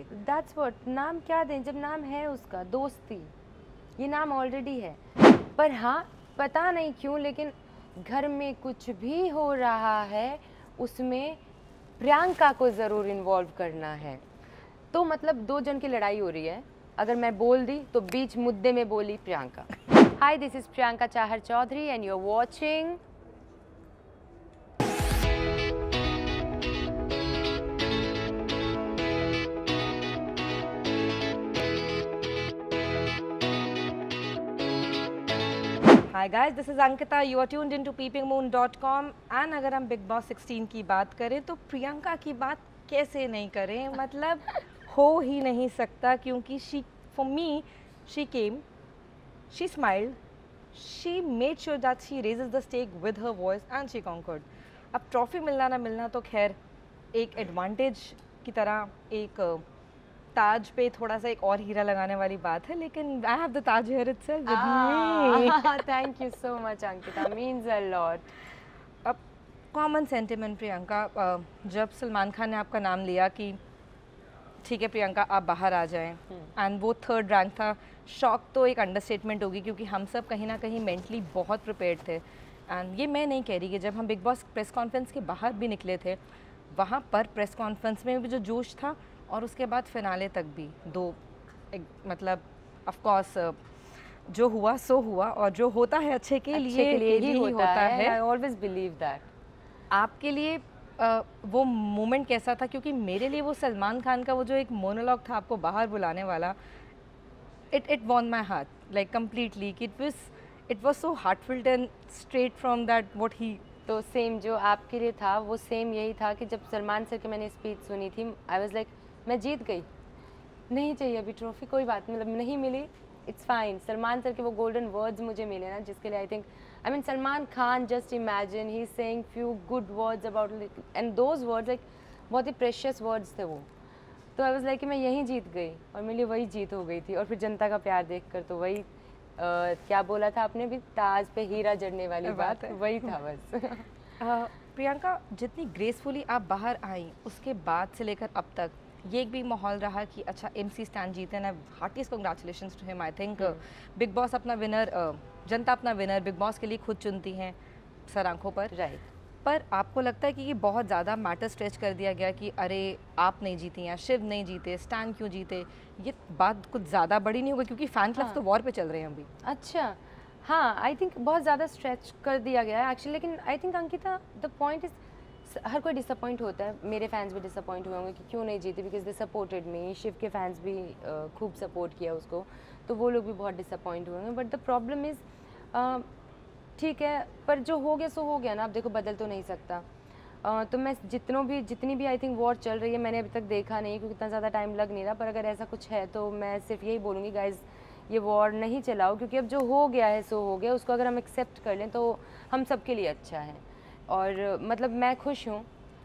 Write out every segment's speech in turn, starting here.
That's what, नाम क्या दें जब नाम है उसका दोस्ती, ये नाम ऑलरेडी है। पर हाँ, पता नहीं क्यों लेकिन घर में कुछ भी हो रहा है उसमें प्रियंका को ज़रूर इन्वॉल्व करना है। तो मतलब दो जन की लड़ाई हो रही है, अगर मैं बोल दी तो बीच मुद्दे में बोली Priyanka. Hi, this is Priyanka Chahar Choudhary and you are watching Hi guys, this is Ankita. You are tuned into peepingmoon.com and अगर हम बिग बॉस 16 की बात करें तो प्रियंका की बात कैसे नहीं करें, मतलब हो ही नहीं सकता क्योंकि for me she came, she smiled, she made sure that she raises the stake with her voice and she conquered. अब ट्रॉफी मिलना ना मिलना तो खैर एक एडवांटेज की तरह, एक ताज पे थोड़ा सा एक और हीरा लगाने वाली बात है, लेकिन I have the Taj here itself with me. Thank you so much Ankita, means a lot. अब कॉमन सेंटिमेंट प्रियंका, जब सलमान खान ने आपका नाम लिया कि ठीक है प्रियंका आप बाहर आ जाएं एंड वो थर्ड रैंक था, शॉक तो एक अंडरस्टेटमेंट होगी क्योंकि हम सब कहीं ना कहीं मेंटली बहुत प्रिपेयर्ड थे। एंड ये मैं नहीं कह रही कि जब हम बिग बॉस प्रेस कॉन्फ्रेंस के बाहर भी निकले थे, वहाँ पर प्रेस कॉन्फ्रेंस में भी जो जोश था और उसके बाद फिनाले तक भी मतलब ऑफ कोर्स जो हुआ सो हुआ और जो होता है अच्छे के लिए ही होता है। I always believe that. आपके लिए वो मोमेंट कैसा था? क्योंकि मेरे लिए वो सलमान खान का वो जो एक मोनोलॉग था आपको बाहर बुलाने वाला, it won my heart like completely कि it was so heartfelt and straight from that what he. तो सेम जो आपके लिए था वो सेम यही था कि जब सलमान सर की मैंने स्पीच सुनी थी, आई वाज लाइक मैं जीत गई, नहीं चाहिए अभी ट्रॉफी, कोई बात मतलब नहीं मिली, इट्स फाइन। सलमान सर के वो गोल्डन वर्ड्स मुझे मिले ना, जिसके लिए I mean Salman Khan, just imagine he is saying few good words about and those words like बहुत ही प्रेशियस वर्ड्स थे वो। तो आई वाज लाइक कि मैं यहीं जीत गई और मेरे लिए वही जीत हो गई थी। और फिर जनता का प्यार देखकर तो वही क्या बोला था आपने भी, ताज पे हीरा जड़ने वाली बात वही था बस। प्रियंका, जितनी ग्रेसफुली आप बाहर आई उसके बाद से लेकर अब तक ये एक भी माहौल रहा कि अच्छा MC स्टैन जीते ना, heartiest congratulations to him. I think Bigg Boss अपना विनर, जनता अपना विनर बिग बॉस के लिए खुद चुनती हैं सर आंखों पर, राइट। पर आपको लगता है कि ये बहुत ज़्यादा मैटर स्ट्रेच कर दिया गया कि अरे आप नहीं जीती या शिव नहीं जीते, स्टैन क्यों जीते? ये बात कुछ ज़्यादा बड़ी नहीं होगी क्योंकि फैन क्लब्स तो वॉर पे चल रहे हैं अभी। अच्छा, हाँ, आई थिंक बहुत ज़्यादा स्ट्रेच कर दिया गया है एक्चुअली, लेकिन I think Ankita the point is her कोई डिसअपॉइंट होता है। मेरे फैंस भी डिसअपॉइंट हुए होंगे कि क्यों नहीं जीते, because they supported me. Shiv के फैंस भी खूब सपोर्ट किया उसको, तो वो लोग भी बहुत डिसअपॉइंट हुए होंगे। बट द प्रॉब्लम इज़ ठीक है, पर जो हो गया सो हो गया ना, अब देखो बदल तो नहीं सकता। तो मैं जितनी भी आई थिंक वॉर चल रही है, मैंने अभी तक देखा नहीं क्योंकि इतना ज़्यादा टाइम लग नहीं रहा, पर अगर ऐसा कुछ है तो मैं सिर्फ यही बोलूँगी गाइज़, ये वॉर नहीं चलाओ, क्योंकि अब जो हो गया है सो हो गया, उसको अगर हम एक्सेप्ट कर लें तो हम सबके लिए अच्छा है। और मतलब मैं खुश हूँ,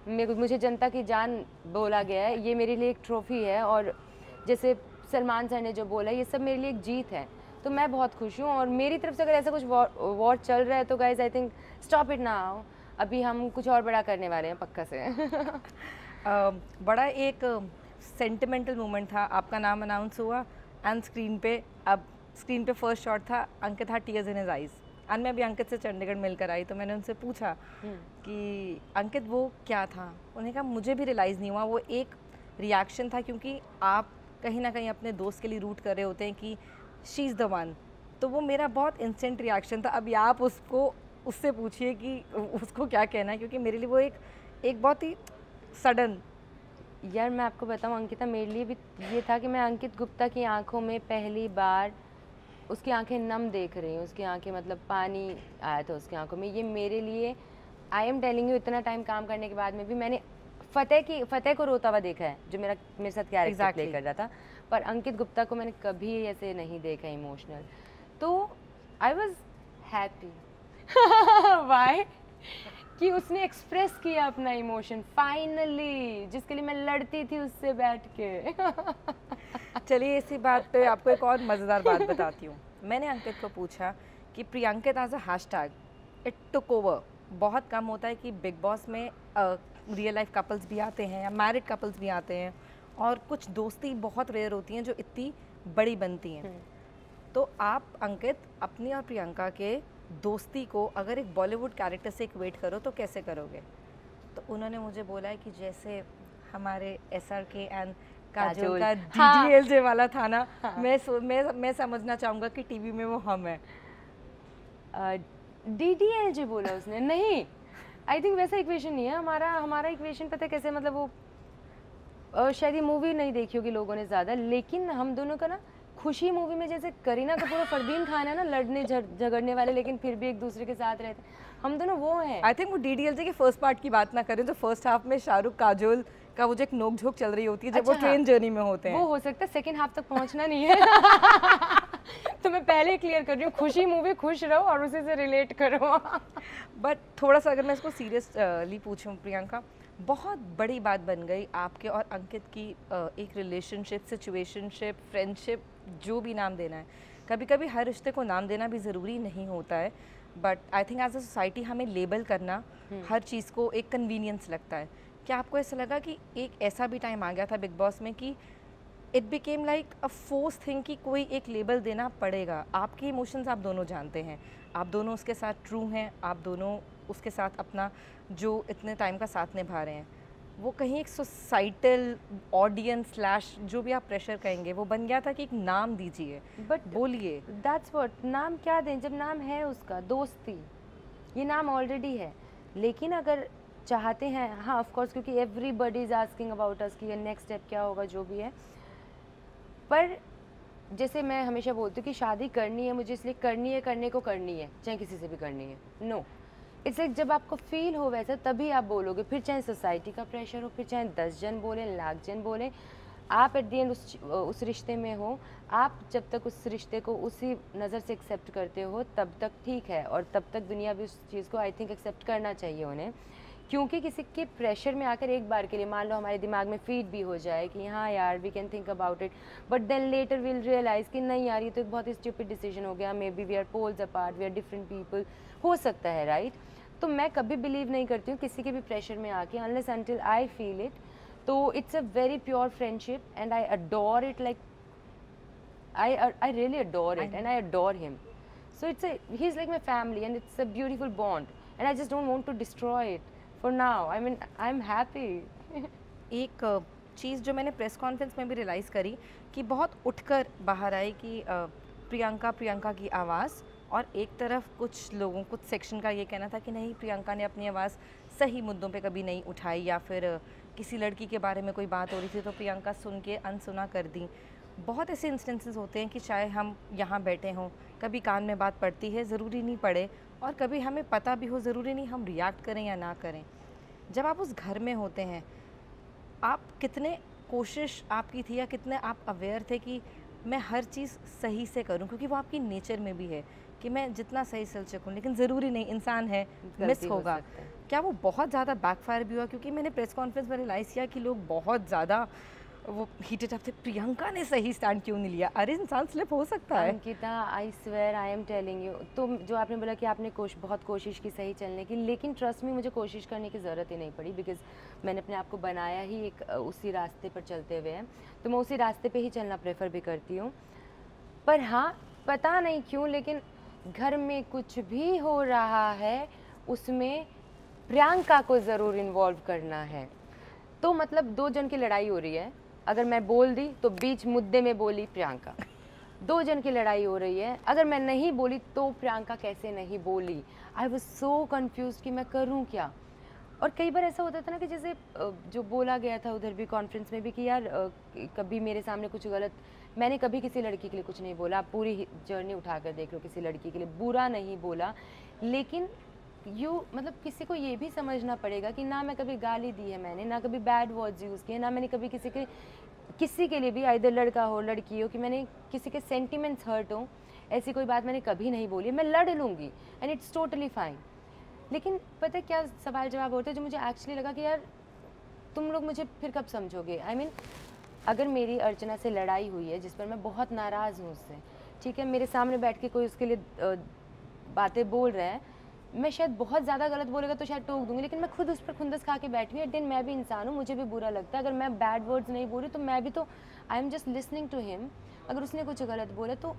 मुझे जनता की जान बोला गया है, ये मेरे लिए एक ट्रॉफ़ी है। और जैसे सलमान सर ने जो बोला, ये सब मेरे लिए एक जीत है, तो मैं बहुत खुश हूँ। और मेरी तरफ से अगर ऐसा कुछ वॉर चल रहा है तो guys I think stop it now, अभी हम कुछ और बड़ा करने वाले हैं पक्का से। बड़ा एक सेंटिमेंटल मोमेंट था, आपका नाम अनाउंस हुआ एंड स्क्रीन पे फर्स्ट शॉट था, अंकित था tears in his eyes. And मैं अभी अंकित से चंडीगढ़ मिलकर आई तो मैंने उनसे पूछा कि अंकित वो क्या था? उन्होंने कहा मुझे भी रियलाइज़ नहीं हुआ, वो एक रिएक्शन था क्योंकि आप कहीं ना कहीं अपने दोस्त के लिए रूट कर रहे होते हैं कि शी इज़ द वन, तो वो मेरा बहुत इंस्टेंट रिएक्शन था। अभी आप उससे पूछिए कि उसको क्या कहना है, क्योंकि मेरे लिए वो एक बहुत ही सडन। यार मैं आपको बताऊँ अंकिता, मेरे लिए भी ये था कि मैं अंकित गुप्ता की आंखों में पहली बार उसकी आंखें नम देख रही हूँ, उसकी आंखें मतलब पानी आया था उसकी आंखों में। ये मेरे लिए, आई एम टेलिंग यू, इतना टाइम काम करने के बाद में भी मैंने फतेह को रोता हुआ देखा है, जो मेरे साथ कैरेक्टर प्ले कर रहा था, पर अंकित गुप्ता को मैंने कभी ऐसे नहीं देखा इमोशनल। तो आई वॉज हैप्पी वाई कि उसने एक्सप्रेस किया अपना इमोशन फाइनली, जिसके लिए मैं लड़ती थी उससे बैठ के। चलिए इसी बात पे आपको एक और मज़ेदार बात बताती हूँ। मैंने अंकित को पूछा कि Priyankit as a hashtag it took over. बहुत कम होता है कि बिग बॉस में रियल लाइफ कपल्स भी आते हैं या मैरिड कपल्स भी आते हैं और कुछ दोस्ती बहुत रेयर होती हैं जो इतनी बड़ी बनती हैं। तो आप अंकित अपनी और प्रियंका के दोस्ती को अगर एक बॉलीवुड कैरेक्टर से इक्वेट करो तो कैसे करोगे? तो उन्होंने मुझे बोला है कि जैसे हमारे SRK एंड काजोल का DDLJ वाला था ना, मैं समझना चाहूँगा कि टीवी में वो हम है। DDLJ बोला उसने? नहीं, आई थिंक वैसा इक्वेशन नहीं है हमारा इक्वेशन। पता है कैसे, मतलब वो शायद ये मूवी नहीं देखी होगी लोगों ने ज़्यादा, लेकिन हम दोनों का ना खुशी मूवी में जैसे करीना कपूर और फरदीन खान है ना, लड़ने झगड़ने वाले लेकिन फिर भी एक दूसरे के साथ रहते, हम दोनों वो हैं। आई थिंक वो DDLJ के फर्स्ट पार्ट की बात ना करें तो फर्स्ट हाफ में शाहरुख काजोल का वो जो एक नोक झोंक चल रही होती है जब वो ट्रेन जर्नी में होते हैं, वो हो सकता है सेकंड हाफ तक पहुंचना नहीं है। तो मैं पहले ही क्लियर कर रही हूँ, खुशी मूवी खुश रहो और उसी से रिलेट करो। बट थोड़ा सा अगर मैं इसको सीरियसली पूछूं प्रियंका, बहुत बड़ी बात बन गई आपके और अंकित की एक रिलेशनशिप, सिचुएशनशिप, फ्रेंडशिप, जो भी नाम देना है। कभी कभी हर रिश्ते को नाम देना भी ज़रूरी नहीं होता है, but I think as a society हमें लेबल करना हर चीज़ को एक कन्वीनियंस लगता है। क्या आपको ऐसा लगा कि एक ऐसा भी टाइम आ गया था बिग बॉस में कि it became like a force thing कि कोई एक लेबल देना पड़ेगा? आपके इमोशंस आप दोनों जानते हैं, आप दोनों उसके साथ ट्रू हैं, आप दोनों उसके साथ अपना जो इतने टाइम का साथ निभा रहे हैं, वो कहीं एक सोसाइटल ऑडियंस स्लैश जो भी आप प्रेशर कहेंगे वो बन गया था कि एक नाम दीजिए, बट बोलिए। दैट्स व्हाट, नाम क्या दें जब नाम है उसका दोस्ती, ये नाम ऑलरेडी है। लेकिन अगर चाहते हैं, हाँ ऑफ कोर्स, क्योंकि everybody is asking about us कि ये नेक्स्ट स्टेप क्या होगा, जो भी है। पर जैसे मैं हमेशा बोलती हूँ कि शादी करनी है मुझे, इसलिए करनी है, करने को करनी है, चाहे किसी से भी करनी है। नो, इट्स लाइक जब आपको फील हो वैसा तभी आप बोलोगे, फिर चाहे सोसाइटी का प्रेशर हो, फिर चाहे 10 जन बोले, लाख जन बोले, आप एट दी एंड उस रिश्ते में हो। आप जब तक उस रिश्ते को उसी नज़र से एक्सेप्ट करते हो तब तक ठीक है, और तब तक दुनिया भी उस चीज़ को आई थिंक एक्सेप्ट करना चाहिए उन्हें। क्योंकि किसी के प्रेशर में आकर एक बार के लिए मान लो हमारे दिमाग में फीड भी हो जाए कि हाँ यार we can think about it, but then later will realise कि नहीं यार ये तो एक बहुत ही स्टूपिड डिसीजन हो गया, maybe we are poles apart, we are different people, हो सकता है, राइट? तो मैं कभी बिलीव नहीं करती हूँ किसी के भी प्रेशर में आके, unless until I feel it. तो it's a very pure friendship and I adore it, like I really adore it and I adore him. So he's like my family and it's a beautiful bond and I just don't want to destroy it for now. I mean, I'm happy. एक चीज़ जो मैंने press conference में भी realise करी कि बहुत उठकर बाहर आई कि प्रियंका की आवाज़, और एक तरफ कुछ लोगों, कुछ सेक्शन का ये कहना था कि नहीं प्रियंका ने अपनी आवाज़ सही मुद्दों पे कभी नहीं उठाई, या फिर किसी लड़की के बारे में कोई बात हो रही थी तो प्रियंका सुन के अनसुना कर दी। बहुत ऐसे इंस्टेंसेस होते हैं कि चाहे हम यहाँ बैठे हों, कभी कान में बात पड़ती है, ज़रूरी नहीं पड़े, और कभी हमें पता भी हो, ज़रूरी नहीं हम रिएक्ट करें या ना करें। जब आप उस घर में होते हैं, आप कितने कोशिश आपकी थी या कितने आप अवेयर थे कि मैं हर चीज़ सही से करूं, क्योंकि वो आपकी नेचर में भी है कि मैं जितना सही चल सकूं, लेकिन ज़रूरी नहीं, इंसान है, मिस होगा। क्या वो बहुत ज़्यादा बैकफायर भी हुआ? क्योंकि मैंने प्रेस कॉन्फ्रेंस में रियलाइज़ किया कि लोग बहुत ज़्यादा वो हीटेड अप थे, प्रियंका ने सही स्टैंड क्यों नहीं लिया? अरे इंसान स्लिप हो सकता है। Ankita, I swear, I am telling you, तो जो आपने बोला कि आपने बहुत कोशिश की सही चलने की, लेकिन ट्रस्ट में मुझे कोशिश करने की ज़रूरत ही नहीं पड़ी, बिकॉज मैंने अपने आप को बनाया ही एक उसी रास्ते पर चलते हुए है, तो मैं उसी रास्ते पे ही चलना प्रेफर भी करती हूँ। पर हाँ, पता नहीं क्यों लेकिन घर में कुछ भी हो रहा है उसमें प्रियंका को ज़रूर इन्वॉल्व करना है। तो मतलब 2 जन की लड़ाई हो रही है, अगर मैं बोल दी तो बीच मुद्दे में बोली प्रियंका, 2 जन की लड़ाई हो रही है, अगर मैं नहीं बोली तो प्रियंका कैसे नहीं बोली। आई वॉज सो कन्फ्यूज कि मैं करूँ क्या। और कई बार ऐसा होता था ना कि जैसे जो बोला गया था उधर भी कॉन्फ्रेंस में भी कि यार कभी मेरे सामने कुछ गलत, मैंने कभी किसी लड़की के लिए कुछ नहीं बोला, आप पूरी जर्नी उठा कर देख लो, किसी लड़की के लिए बुरा नहीं बोला, लेकिन मतलब किसी को ये भी समझना पड़ेगा कि ना मैं कभी गाली दी है मैंने, ना कभी बैड वर्ड्स यूज़ किए, ना मैंने कभी किसी के लिए भी, आइदर लड़का हो लड़की हो, कि मैंने किसी के सेंटिमेंट्स हर्ट हो, ऐसी कोई बात मैंने कभी नहीं बोली। मैं लड़ लूँगी एंड इट्स टोटली फाइन। लेकिन पता है क्या सवाल जवाब होते हैं जो मुझे एक्चुअली लगा कि यार तुम लोग मुझे फिर कब समझोगे। आई मीन, अगर मेरी अर्चना से लड़ाई हुई है जिस पर मैं बहुत नाराज़ हूँ उससे, ठीक है, मेरे सामने बैठ के कोई उसके लिए बातें बोल रहा है, मैं शायद बहुत ज़्यादा गलत बोलेगा तो शायद टोक दूंगी, लेकिन मैं खुद उस पर खुंदस खा के बैठी हूँ। एट दिन मैं भी इंसान हूँ, मुझे भी बुरा लगता है। अगर मैं बैड वर्ड्स नहीं बोल रही तो मैं भी तो, I am just listening to him. अगर उसने कुछ गलत बोला तो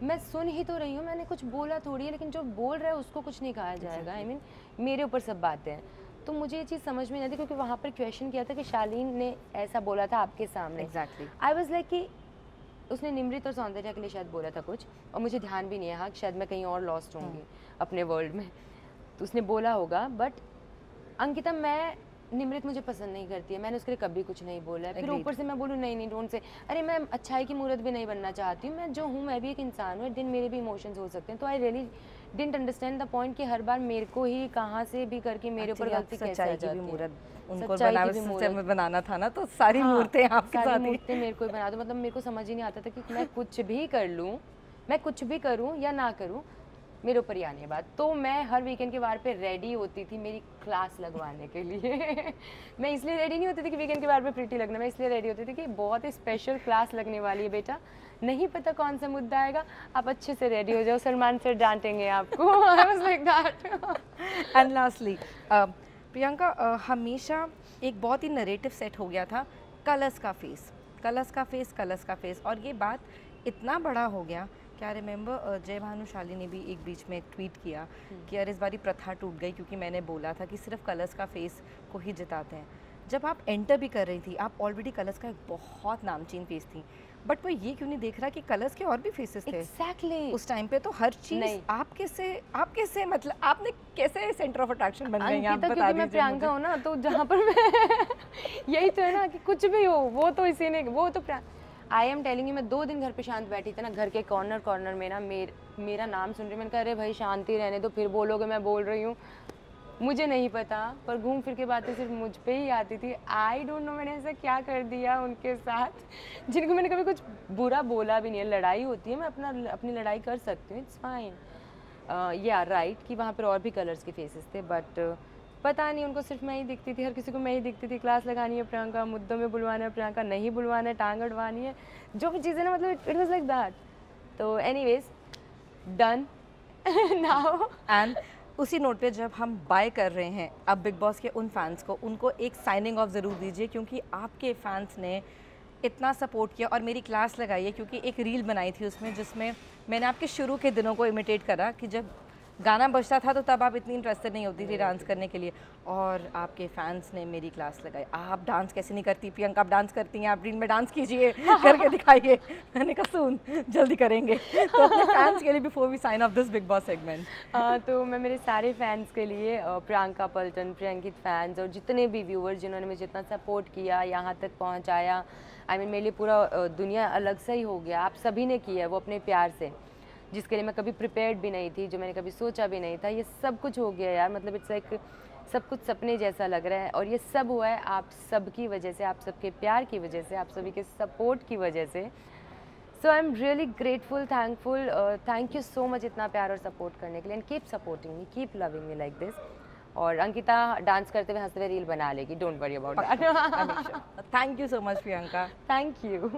मैं सुन ही तो रही हूँ, मैंने कुछ बोला थोड़ी है, लेकिन जो बोल रहा है उसको कुछ नहीं कहा जाएगा। आई मीन मेरे ऊपर सब बातें हैं। तो मुझे ये चीज़ समझ में नहीं आती, क्योंकि वहाँ पर क्वेश्चन किया था कि शालीन ने ऐसा बोला था आपके सामने। एग्जैक्टली। आई वॉज लाइक कि उसने निमृत और सौंदर्या के लिए शायद बोला था कुछ, और मुझे ध्यान भी नहीं है। हाँ, शायद मैं कहीं और लॉस्ट होंगी अपने वर्ल्ड में, तो उसने बोला होगा। बट अंकिता, मैं निमृत मुझे पसंद नहीं करती है, मैंने उसके लिए कभी कुछ नहीं बोला है। फिर ऊपर से मैं बोलूँ नहीं नहीं डोंट से, अरे मैं अच्छाई की मूर्त भी नहीं बनना चाहती हूँ, मैं जो हूँ मैं भी एक इंसान हूँ, दिन मेरे भी इमोशंस हो सकते हैं। तो I really didn't understand the point कि हर बार मेरे को ही कहाँ से भी करके मेरे ऊपर गलती कैसे आ जाती है। उनको बनारस में बनाना था ना, तो सारी मूर्तें आपके साथ, सारी मूर्तें मेरे को ही बना दो। मतलब मेरे को समझ ही नहीं आता था कि मैं कुछ भी कर लूँ, मैं कुछ भी करूँ या ना करूँ, मेरे ऊपर ही आने बात। तो मैं हर वीकेंड के बार पे रेडी होती थी मेरी क्लास लगवाने के लिए मैं इसलिए रेडी नहीं होती थी कि वीकेंड के बार पे प्रिटी लगना, मैं इसलिए रेडी होती थी कि बहुत ही स्पेशल क्लास लगने वाली है बेटा, नहीं पता कौन सा मुद्दा आएगा, आप अच्छे से रेडी हो जाओ, सलमान सर डांटेंगे आपको। I was like that. And lastly Priyanka, हमेशा एक बहुत ही नरेटिव सेट हो गया था, कलर्स का फेस, कलर्स का फेस, कलर्स का फेस, और ये बात इतना बड़ा हो गया। क्या रिमेंबर जय भानुशाली ने भी एक बीच में ट्वीट किया कि यार इस बारी प्रथा टूट गई, क्योंकि मैंने बोला था कि सिर्फ कलर्स का फेस को ही जिताते हैं। जब आप एंटर भी कर रही थी, आप ऑलरेडी कलर्स का एक बहुत नामचीन फेस थी, बट वो ये क्यों नहीं देख रहा कि कलर्स के और भी फेसेस थे? एग्जैक्टली। उस टाइम पे तो हर चीज आप कैसे मतलब आपने कैसे सेंटर ऑफ अट्रैक्शन बन गई? आप बता क्योंकि मैं प्रियंका हूँ ना, तो जहाँ पर मैं यही तो है ना कि कुछ भी हो वो तो इसी ने, वो तो आई एम टेलिंग यू, मैं 2 दिन घर पे शांत बैठी थी ना, घर के कॉर्नर में ना मेरा नाम सुन रही, मैंने कहा अरे भाई शांति रहने दो, फिर बोलोगे मैं बोल रही हूँ। मुझे नहीं पता, पर घूम फिर के बातें सिर्फ मुझ पे ही आती थी। आई डोंट नो मैंने ऐसा क्या कर दिया उनके साथ जिनको मैंने कभी कुछ बुरा बोला भी नहीं है। लड़ाई होती है, मैं अपनी लड़ाई कर सकती हूँ, इट्स फाइन। या राइट कि वहाँ पर और भी कलर्स के फेसेस थे, बट पता नहीं उनको सिर्फ मैं ही दिखती थी, हर किसी को मैं ही दिखती थी। क्लास लगानी है प्रियंका, मुद्दों में बुलवाना है प्रियंका, नहीं बुलवाना है, टांग अड़वानी है, जो भी चीज़ें ना, मतलब इट वाज लाइक दैट। तो एनीवेज डन नाउ। एंड उसी नोट पे जब हम बाय कर रहे हैं अब बिग बॉस के उन फैंस को, उनको एक साइनिंग ऑफ ज़रूर दीजिए, क्योंकि आपके फैंस ने इतना सपोर्ट किया और मेरी क्लास लगाई है, क्योंकि एक रील बनाई थी उसमें जिसमें मैंने आपके शुरू के दिनों को इमिटेट करा कि जब गाना बजता था तो तब आप इतनी इंटरेस्टेड नहीं होती थी डांस करने के लिए, और आपके फैंस ने मेरी क्लास लगाई। आप डांस कैसे नहीं करती प्रियंका, आप डांस करती हैं, आप रील में डांस कीजिए, करके दिखाइए। मैंने कहा सुन जल्दी करेंगे। तो अपने फैंस के लिए before we sign off this Bigg Boss segment, तो मैं मेरे सारे फैंस के लिए, प्रियंका पल्टन, प्रियंकित फैंस और जितने भी व्यूअर्स जिन्होंने मुझे इतना सपोर्ट किया, यहाँ तक पहुँचाया, आई मीन मेरे लिए पूरा दुनिया अलग सा ही हो गया। आप सभी ने किया है वो अपने प्यार से, जिसके लिए मैं कभी प्रिपेयर्ड भी नहीं थी, जो मैंने कभी सोचा भी नहीं था, ये सब कुछ हो गया यार। मतलब इट्स लाइक सब कुछ सपने जैसा लग रहा है, और ये सब हुआ है आप सबकी वजह से, आप सबके प्यार की वजह से, आप सभी के सपोर्ट की वजह से। So I am really grateful, thankful, thank you so much इतना प्यार और सपोर्ट करने के लिए, and keep supporting me, keep loving me like this. और अंकिता डांस करते हुए हंसते हुए रील बना लेगी, don't worry about that. Thank you so much Priyanka. Thank you.